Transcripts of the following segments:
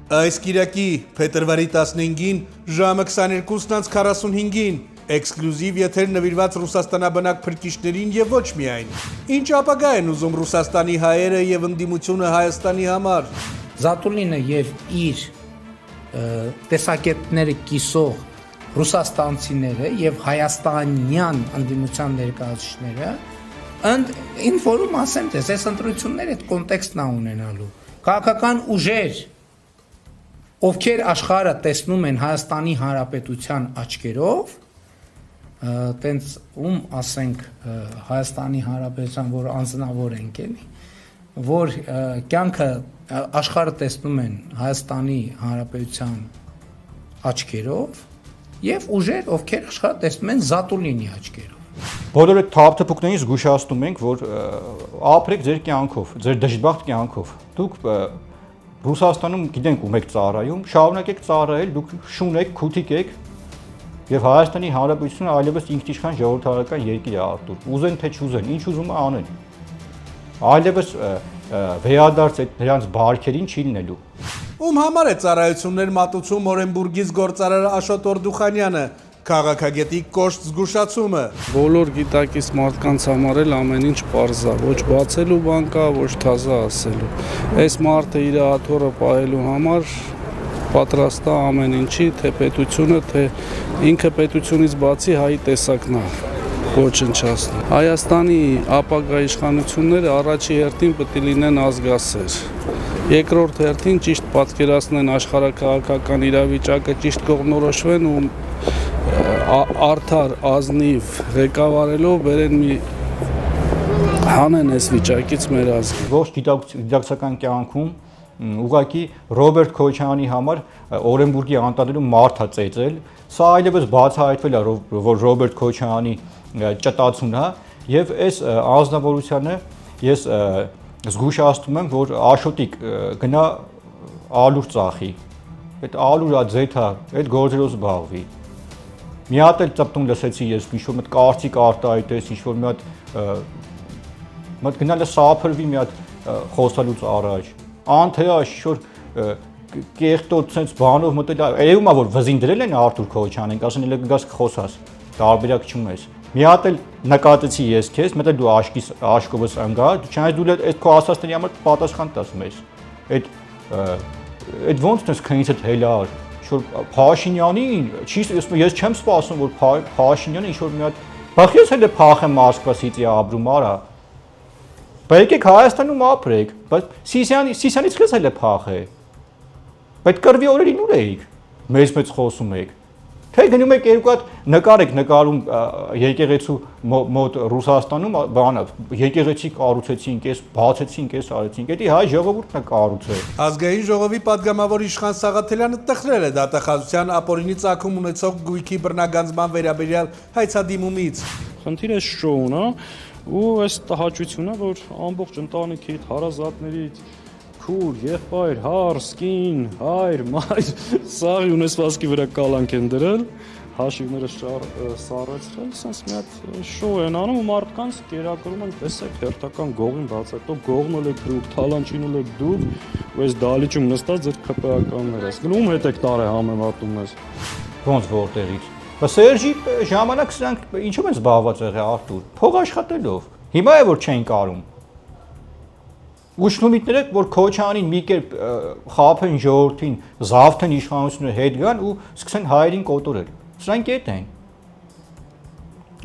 Այս կիրակի փետրվարի 15-ին ժամը 22:45-ին էքսկլյուզիվ եթեր նվիրված ռուսաստանաբնակ փրկիչներին եւ ոչ միայն։ Ինչ ապագա են ուզում Ռուսաստանի հայերը եւ ընդդիմությունը Հայաստանի համար։ Զատուլինը եւ իր տեսակետները կիսող ռուսաստանցիները եւ հայաստանյան ընդդիմության ներկայացուցիչները ինձ որում ասեմ, թե այս ընտրությունները այդ կոնտեքստն է ունենալու։ Քաղաքական ուժեր, ովքեր աշխարհը տեսնում են Հայաստանի Հանրապետության աչքերով, տենց ասենք Հայաստանի Հանրապետության, որ անձնավոր ենք էլի, որ կյանքը աշխարհը տեսնում են Հայաստանի Հանրապետության աչքերով եւ ուժեր, ովքեր աշխարհը տեսնում են Զատուլինի աչքերով։ Բոլոր այդ թափթփուկներից զգուշացնում ենք, որ ապրեք ձեր կյանքով, ձեր դժբախտ կյանքով։ Դուք Ռուսաստանում գիտենք ում եք ծառայում, շարունակեք ծառայել, դուք շուն եք, քութիկ եք եւ Հայաստանի Հանրապետությունը այլևս ինքնիշխան ժողովրդական երկիր է արտուր։ Ուզեն թե չուզեն, ինչ ուզում է անեն։ Այլևս վերադարձ այդ նրանց բարքերին չի լինելու։ Ում համար է ծառայություններ մատուցում Օրենբուրգից գործարար Աշոտ Օրդուխանյանը, քաղաքագետի կոշտ զգուշացումը։ Բոլոր գիտակից մարդկանց համար էլ ամեն ինչ պարզ է, ոչ բացելու բան կա, ոչ թազա ասելու։ Այս մարդը իր աթոռը պահելու համար պատրաստ է ամեն ինչի, թե պետությունը, թե ինքը պետությունից բացի հայի տեսակն է ոչնչացնում։ Հայաստանի ապագա իշխանությունները առաջի հերթին պետք է լինեն ազգասեր։ Երկրորդ հերթին ճիշտ պատկերացնեն աշխարհակաղակական իրավիճակը, ճիշտ կողմնորոշվեն ու արդար ազնիվ ղեկավարելով բերեն մի հանեն այս վիճակից մեր ազգը։ Ողջ դիդակտիկական կյանքում ուղղակի Ռոբերտ Քոչարյանի համար Օրենբուրգի անտառներում մարդ է ծեծել։ Սա այլևս բացահայտվել է, որ Ռոբերտ Քոչարյանի ճտացումն է եւ այս անձնավորությանը ես զգուշացնում եմ, որ Աշոտիկ գնա ալուր ծախի։ Այդ ալուրը ձեթա, այդ գործերով զբաղվի։ Մի հատ էլ ծպտուն լսեցի ես, ինչ-որ մի հատ կարծիք արտահայտես, ինչ-որ մի հատ գնալը սափրվի մի հատ խոսալուց առաջ։ Անթեա ինչ-որ կեղտոտ sense բանով մտել, երևում է որ վզին դրել են Արթուր Քոչարյանին, ասեն էլ գաս խոսաս, տարբերակ չում ես։ Մի հատ էլ նկատեցի ես քեզ, մտել դու աշկովս ընկա, չնայած դու այդ քո ասածների համար պատասխան տաս մեզ։ Այդ ոնց ես քնից հելար Շոր Փաշինյանին, ես չեմ սպասում, որ Փաշինյանը ինչ-որ մի հատ բախես էլ է փախեմ Մոսկվայից ապրում արա։ Բայց եկեք Հայաստանում ապրեք, բայց Սիսյանից քեզ էլ է փախե։ Բայց կրվի օրերին ուր էիք, մեծ խոսում եք։ Թե գնում եք երկու հատ նկար եք նկարում եկեղեցու մոտ Ռուսաստանում, բանը եկեղեցի կառուցեցինք, էս բացեցինք, էս արեցինք, դա հայ ժողովուրդն է կառուցել։ Ազգային ժողովի падգամավոր Իշխան Սաղաթելյանը տխրել է դատախազության ապօրինի ծագում ունեցող գույքի բռնագանձման վերաբերյալ հայցադիմումից։ Խնդիրը շոուն է, ու այս տհաճությունը, որ ամբողջ ընտանիքիդ, հարազատներիդ քուր, եղբայր, հարս, կին, հայր, մայր, սաղի ունեցվածքի վրա կալանք են դրել, հաշիվները սառեցրել, սենց մի հատ շոու են անում ու մարդկանց կերակրում են, տեսեք, հերթական գողին բացատով, գողնոլ եք դուք, թալանչինոլ եք դուք, ու այս դալիճում նստած ձեր ԿՊԱ-ականներ ես, գնում հետ եք տարե համեմատում ես։ Ոնց որտեղից։ Բայց Սերժի ժամանակ սրանք ինչու են զբաղված եղել Արթուր, փող աշխատելով։ Հիմա է որ չեն կարում։ Ուշնումիտները, որ Քոչարյանին մի կերպ խափեն ժողովրդին, զավթեն իշխանությունը հետ գան ու սկսեն հայերին կոտորել։ Սրանք էդ են։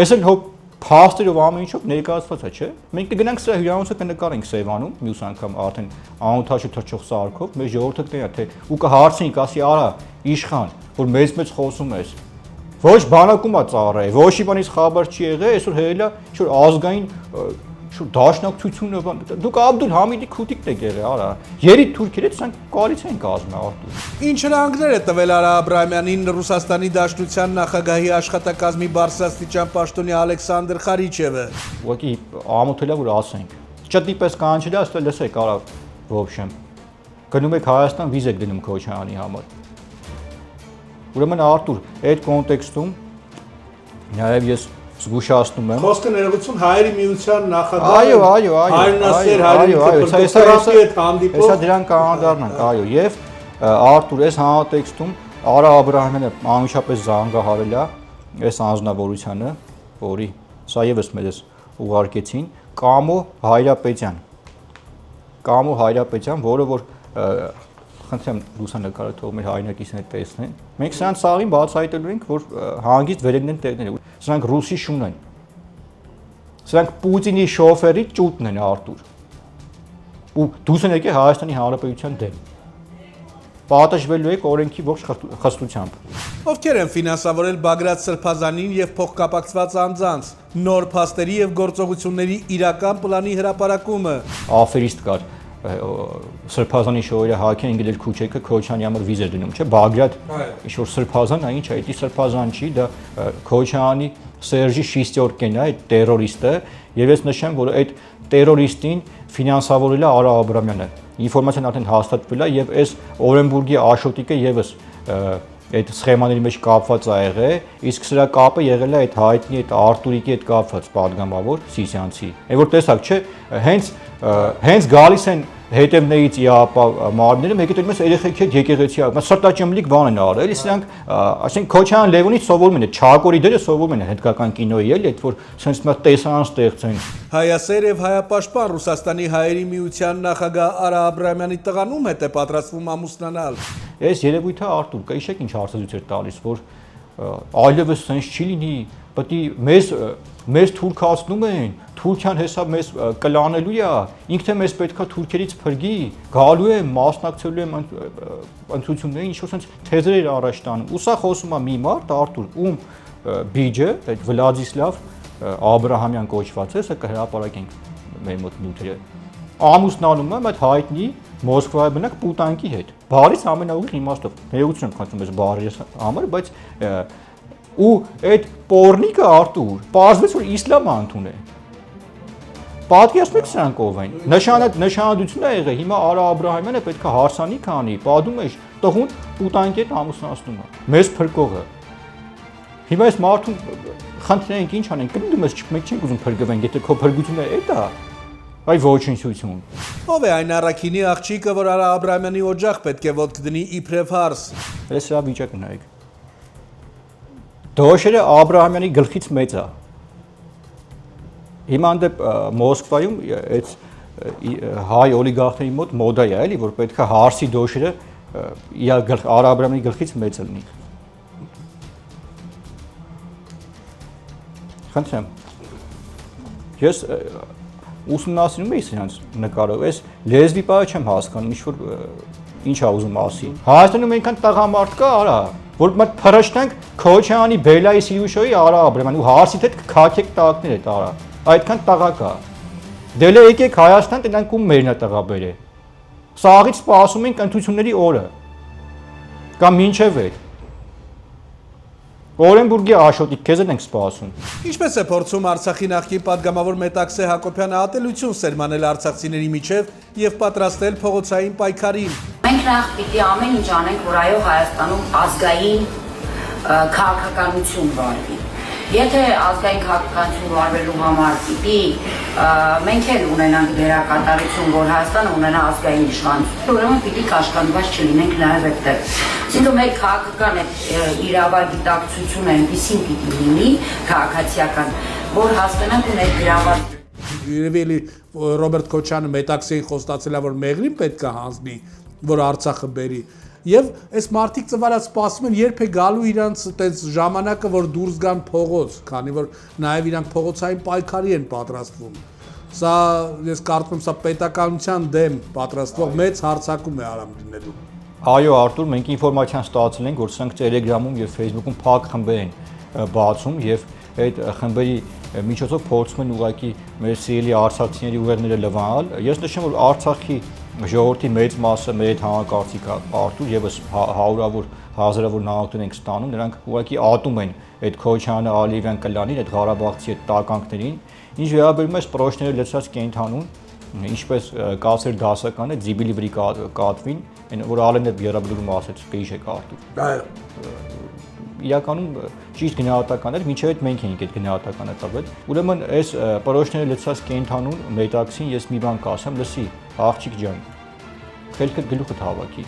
Այս էլ հոբ փաստերով ամեն ինչով ներկայացված է, չէ՞։ Մենք կգնանք սրա հյուրանոցը կնկարենք Սևանում, մյուս անգամ արդեն անօթաշու թրջող սարքով, մեր ժողովուրդը կտենա թե ու կհարցնենք, ասի արա, իշխան, որ մեծ խոսում ես։ Ոչ բանակում է ծառայ, ոչ իբանից խաբար չի եղել, այսօր հերելա ինչ-որ ազգային դաշնակցությունը դուք Աբդուլ Համիդի քութիկն եք եղել, արա։ Երիտ թուրքերից սրանք կոալիցիա են կազմել Արթուր։ Ինչ հրահանգներ է տվել Արա Աբրահամյանին Ռուսաստանի Դաշնության նախագահի աշխատակազմի բարձրաստիճան պաշտոնյա Ալեքսանդր Խարիչևը։ Ուղղակի ամոթել է որ ասենք։ Ճտի պես կանչել է, ասել լսեք, արա, ոբշեմ։ Գնում եք Հայաստան, վիզ եք դնում Քոչարյանի համար։ Ուրեմն Արթուր, այդ կոնտեքստում նաև ես զգուշացնում եմ։ Խոսքը ներողություն հայերի միության նախագահ։ Այո, Հայրենասեր, հայրենի հեսա դրան կանադառնանք, այո, եւ Արտուր, այս հանրատեքստում Արա Աբրահամյանը անմիջապես զանգահարել է այս անձնավորությանը, որի սա եւս մեզ ուղարկեցին, Կամո Հայրապետյան, որը որ խնդրեմ լուսանկարը թող մեր հայրենակիցները տեսնեն։ Մենք սրանց սաղին բացահայտելու ենք, որ հանգիստ վերելնեն տեղները։ Սրանք ռուսի շուն են։ Սրանք Պուտինի շոֆերի ճուտն են, Արտուր։ Ու դուս եկեք Հայաստանի Հանրապետության դեմ։ Պատժվելու եք օրենքի ողջ խստությամբ։ Ովքեր են ֆինանսավորել Բագրատ Սրբազանին եւ փոխկապակցված անձանց, նոր փաստերի եւ գործողությունների իրական պլանի հրապարակումը։ Աֆերիստ կար Սրբազանի շոյերը հակեն ինգլեր քուչեկը Քոչյանի համար վիզ էր դնում, չէ՞, Բագրատ ինչ-որ Սրբազան, այն ինչ է, դա Սրբազան չի, դա Քոչյանի Սերժի Շիստյորկեն է, այդ տերորիստը, եւ ես նշեմ, որ այդ տերորիստին ֆինանսավորել է Արա Աբրամյանը։ Ինֆորմացիան արդեն հաստատվել է եւ այս Օրենբուրգի Աշոտիկը եւս այդ սխեմաների մեջ կապված ա եղել, իսկ սրա կապը եղել է այդ հայտնի այդ Արտուրիկի հետ կապված падգամավոր Սիսյանցի։ Այն որ տեսակ, չէ, հենց գալիս են հետևներից իապա մարմինները, մեկը դեռ մեզ երեխեք հետ եկեղեցի, սրտաճմլիկ բան են արել, էլի սրանք, ասենք Քոչյան Լևոնից սովորում են, Չակորի դերը սովորում են հետգական կինոյի, էլի, այդ որ sense մի տեսարան ստեղծեն։ Հայասեր եւ հայապաշտպան Ռուսաստանի հայերի միության նախագահ Արա Աբրահամյանի տղան ում հետ է պատրաստվում ամուսնանալ։ Այս երևույթը Արտուր, կհիշեք ինչ հարցազրույց էր տալիս, որ այլևս sense չի լինի, պետք է մեզ թուրքացնում են, Թուրքիան հեսա մեզ կլանելու է, ինքն է մեզ պետքա թուրքերից փրկի, գալու է, մասնակցելու է ընտրություններին, ինչ-որ sense թեզեր էր առաջ տանում։ Ու սա խոսում է մի մարդ, Արտուր, ում բիջը, այդ Վլադիսլավ Աբրահամյան կոչված է, սա կհրապարակենք մեր մոտ նյութերը։ Ամուսնանում է այդ հայտնի Մոսկվայի բնակ Պուտանկի հետ։ Բարից ամենաուղիղ իմաստով։ Ներողություն եմ խնդրում ես բարի համար, բայց ու այդ պորնիկը Արտուր, պարզվեց որ իսլամ անդուն է։ Պատկերացնեք սրանք ով են։ Նշանադրություն է եղել, հիմա Արա Աբրահամյանը պետքա հարսանիք անի, պատում է տղուն Պուտանկի հետ ամուսնացնում է։ Մեզ փրկողը։ Հիմա այս մարդուն խնդրենք ինչ անենք, կլինի մեզ մենք չենք ուզում փրկվենք, եթե քո փրկությունը է դա։ Այ ոչնչություն։ Ով է այն առաքինի աղջիկը, որ Արա Աբրահամյանի օջախ պետք է ոտք դնի իբրև հարս։ Այս սա վիճակը նայեք։ Դոշերը Աբրահամյանի գլխից մեծ է։ Հիմա դեպ Մոսկվայում այդ հայ օլիգարխների մոտ մոդա է, էլի, որ պետքա հարսի դոշերը Արա Աբրահամյանի գլխից մեծ լինի։ Խնդրեմ։ Ես ուսումնասիրում էի սրանց նկարով, այս լեզվի բառը չեմ հասկանում, ինչ ա ուզում ասի։ Հայաստանում այնքան տղամարդ կա, արա, որ մենք փրշտանք Քոչյանի Բելայի Սիրուշոյի Արա Աբրահամյանի ու հարսից հետ քաքեք տակներ հետ արա։ Այդքան տղա կա։ Դե եկեք Հայաստան տենանք ում մերնա տղա բերե։ Սաղից սպասում ենք ընտրությունների օրը։ Կամ մինչև այդ։ Օրենբուրգի Աշոտիկ, քեզ ենք սպասում։ Ինչպես է փորձում Արցախի նախկին падգամավոր Մետաքսե Հակոբյանը ատելություն սերմանել արցախցիների միջև եւ պատրաստել փողոցային պայքարին։ Մենք նախ պիտի ամեն ինչ անենք, որ այո Հայաստանում ազգային քաղաքականություն վարվի։ Եթե ազգային քաղաքականություն վարվելու համար պիտի մենք էլ ունենանք դերակատարություն, որ Հայաստանը ունենա ազգային իշխանություն, ուրեմն պիտի կաշկանդված չլինենք նաև այդտեղ։ Այսինքն մեր քաղաքական իրավագիտակցությունը այնպեսին պիտի լինի քաղաքացիական, որ հասկանանք ու ներգրաված։ Երևի Ռոբերտ Քոչյանը Մետաքսեին խոստացել է, որ Մեղրին պետք է հանձնի, որ Արցախը բերի։ Եվ այս մարդիկ ծվարած սպասում են, երբ է գալու իրանց այդպես ժամանակը, որ դուրս գան փողոց, քանի որ նաև իրանք փողոցային պայքարի են պատրաստվում։ Սա ես կարծում եմ, սա պետականության դեմ պատրաստվող մեծ հարձակում է արամ լինելու։ Այո, Արտուր, մենք ինֆորմացիան ստացել ենք, որ սրանք Telegram-ում եւ Facebook-ում փակ խմբեր են բացում եւ այդ խմբերի միջոցով փորձում են ուղղակի մեր սիրելի արցախցիների ուղերձները լվանալ։ Ես նշեմ, որ Արցախի ժողովրդի մեծ մասը մեր հանրակարծիք Արտուր եւս հարյուրավոր հազարավոր նահանգներ ենք ստանում, նրանք ուղղակի ատում են այդ Քոչյանը Ալիևյան կլանին, այդ Ղարաբաղցի այդ տականքներին, ինչ վերաբերում է սպրոշները լցած կենթանուն, ինչպես կասեր դասականը Ձիբիլի վրի կատվին, որ Ալենը Եռաբլուրում ասեց, կհիշեք Արտուր։ Այո։ Իրականում ճիշտ գնահատական էր, մինչև այդ մենք էինք այդ գնահատականը տվել։ Ուրեմն այս պրոշները լցած կենթանուն Մետաքսին ես մի բան կասեմ, լսի, աղջիկ ջան, խելքդ գլուխդ հավաքի։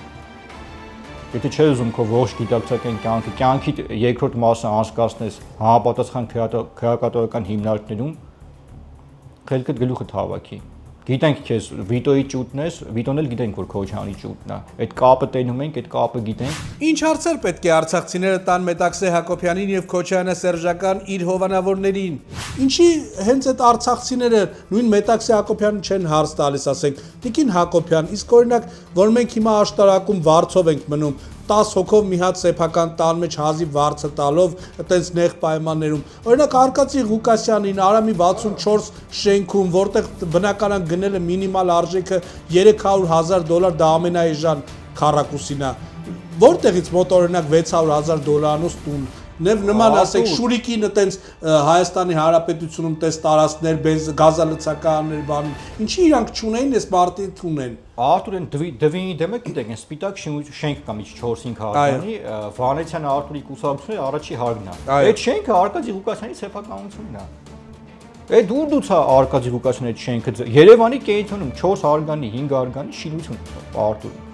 Եթե չես ուզում քո ողջ գիտակցական կյանքի երկրորդ մասը անցկացնես համապատասխան քրեակատորական հիմնարկներում, խելքդ գլուխդ հավաքի։ Գիտենք քեզ Վիտոյի ճուտն ես, Վիտոն էլ գիտենք որ Քոչյանի ճուտն է։ Այդ կապը տենում ենք, այդ կապը գիտենք։ Ինչ հարցեր պետք է արցախցիները տան Մետաքսե Հակոբյանին եւ Քոչարյանը Սերժական իր հովանավորներին։ Ինչի հենց այդ արցախցիները նույն Մետաքսե Հակոբյանին չեն հարց տալիս, ասենք, Տիկին Հակոբյան, իսկ օրինակ, որ մենք հիմա աշտարակում վարձով ենք մնում, 10 հոգով մի հատ սեփական տան մեջ հազիվ վարձը տալով, այտենց նեղ պայմաններում։ Օրինակ Արկադի Ղուկասյանին Արամի 64 շենքում, որտեղ բնականon գնելը մինիմալ արժեքը $300,000, դա ամենաէժան քառակուսին է։ Որտեղից մոտ օրինակ $600,000 տուն։ Նև նման ասեք Շուրիկին այտենց Հայաստանի Հանրապետությունում տես տարածքներ, գազալցականներ, բան։ Ինչի իրանք չունեն, այս մարտից ունեն։ Արտուրեն դվինի դեմը գիտեք, այն սպիտակ շենք կա միջի 4-5 հարկանի, Վանեցյան Արտուրի կուսակցությունը առաջի հարգն է։ Այդ շենքը Արկադի Ղուկասյանի սեփականությունն է։ Այդ դուց է Արկադի Ղուկասյանի այդ շենքը Երևանի կենտրոնում 4 հարգանի, 5 հարգանի շինություն Արտուրը։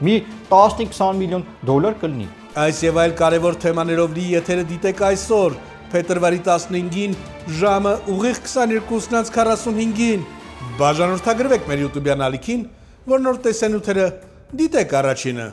Մի 15-20 միլիոն դոլար կլինի։ Այս եւ այլ կարևոր թեմաներով լի եթերը դիտեք այսօր, փետրվարի 15-ին, ժամը ուղիղ 22:45-ին։ Բաժանորդագրվեք մեր YouTube-յան ալիքին, որ նոր տեսանյութերը դիտեք առաջինը։